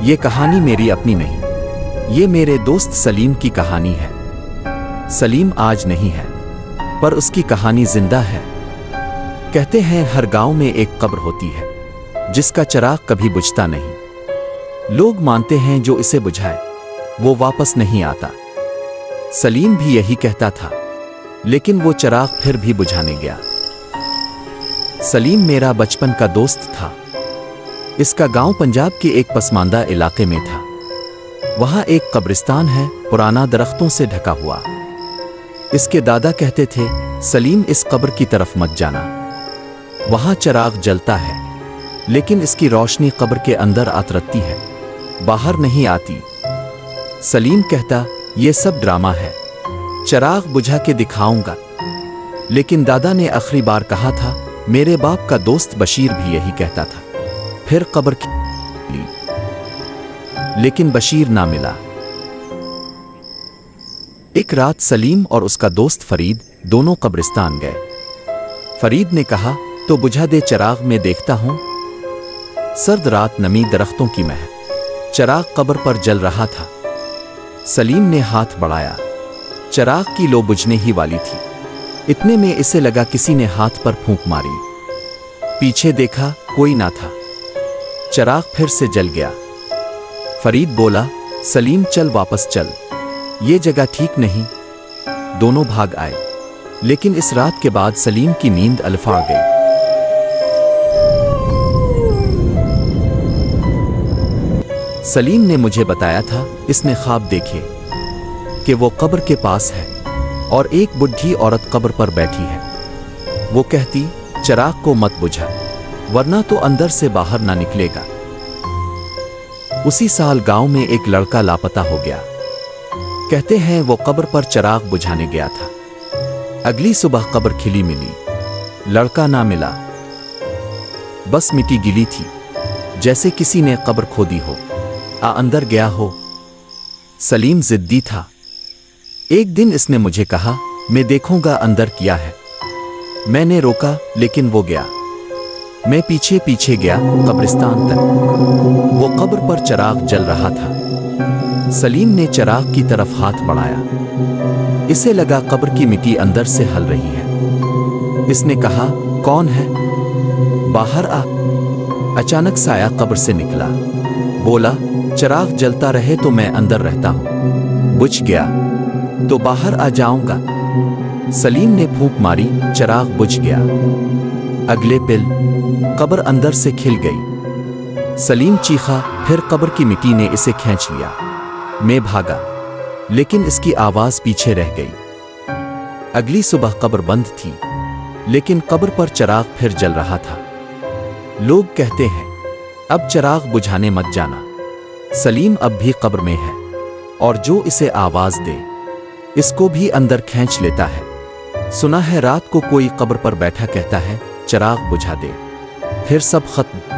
یہ کہانی میری اپنی نہیں، یہ میرے دوست سلیم کی کہانی ہے۔ سلیم آج نہیں ہے، پر اس کی کہانی زندہ ہے۔ کہتے ہیں ہر گاؤں میں ایک قبر ہوتی ہے جس کا چراغ کبھی بجھتا نہیں۔ لوگ مانتے ہیں جو اسے بجھائے وہ واپس نہیں آتا۔ سلیم بھی یہی کہتا تھا، لیکن وہ چراغ پھر بھی بجھانے گیا۔ سلیم میرا بچپن کا دوست تھا۔ اس کا گاؤں پنجاب کے ایک پسماندہ علاقے میں تھا۔ وہاں ایک قبرستان ہے، پرانا درختوں سے ڈھکا ہوا۔ اس کے دادا کہتے تھے، سلیم اس قبر کی طرف مت جانا، وہاں چراغ جلتا ہے، لیکن اس کی روشنی قبر کے اندر آترتی ہے، باہر نہیں آتی۔ سلیم کہتا، یہ سب ڈرامہ ہے، چراغ بجھا کے دکھاؤں گا۔ لیکن دادا نے آخری بار کہا تھا۔ میرے باپ کا دوست بشیر بھی یہی کہتا تھا۔ پھر قبر کی، لیکن بشیر نہ ملا۔ ایک رات سلیم اور اس کا دوست فرید دونوں قبرستان گئے۔ فرید نے کہا، تو بجھا دے چراغ، میں دیکھتا ہوں۔ سرد رات، نمی، درختوں کی مہک، چراغ قبر پر جل رہا تھا۔ سلیم نے ہاتھ بڑھایا، چراغ کی لو بجھنے ہی والی تھی۔ اتنے میں اسے لگا کسی نے ہاتھ پر پھونک ماری۔ پیچھے دیکھا، کوئی نہ تھا۔ چراغ پھر سے جل گیا۔ فرید بولا، سلیم چل، واپس چل، یہ جگہ ٹھیک نہیں۔ دونوں بھاگ آئے، لیکن اس رات کے بعد سلیم کی نیند الفاڑ گئی۔ سلیم نے مجھے بتایا تھا، اس نے خواب دیکھے کہ وہ قبر کے پاس ہے اور ایک بڈھی عورت قبر پر بیٹھی ہے۔ وہ کہتی، چراغ کو مت بجھا، ورنہ تو اندر سے باہر نہ نکلے گا۔ اسی سال گاؤں میں ایک لڑکا لاپتہ ہو گیا۔ کہتے ہیں وہ قبر پر چراغ بجھانے گیا تھا۔ اگلی صبح قبر کھلی ملی، لڑکا نہ ملا، بس مٹی گلی تھی، جیسے کسی نے قبر کھودی ہو، اندر گیا ہو۔ سلیم ضدی تھا۔ ایک دن اس نے مجھے کہا، میں دیکھوں گا اندر کیا ہے۔ میں نے روکا، لیکن وہ گیا۔ میں پیچھے پیچھے گیا قبرستان تک۔ وہ قبر پر چراغ جل رہا تھا۔ سلیم نے چراغ کی طرف ہاتھ بڑھایا۔ اسے لگا قبر کی مٹی اندر سے ہل رہی ہے۔ اس نے کہا، کون ہے؟ باہر آ۔ اچانک سایہ قبر سے نکلا۔ بولا، چراغ جلتا رہے تو میں اندر رہتا ہوں، بجھ گیا تو باہر آ جاؤں گا۔ سلیم نے پھونک ماری، چراغ بجھ گیا۔ اگلے پل قبر اندر سے کھل گئی۔ سلیم چیخا، پھر قبر کی مٹی نے اسے کھینچ لیا۔ میں بھاگا، لیکن اس کی آواز پیچھے رہ گئی۔ اگلی صبح قبر بند تھی، لیکن قبر پر چراغ پھر جل رہا تھا۔ لوگ کہتے ہیں، اب چراغ بجھانے مت جانا۔ سلیم اب بھی قبر میں ہے، اور جو اسے آواز دے اس کو بھی اندر کھینچ لیتا ہے۔ سنا ہے رات کو کوئی قبر پر بیٹھا کہتا ہے، چراغ بجھا دے، پھر سب ختم۔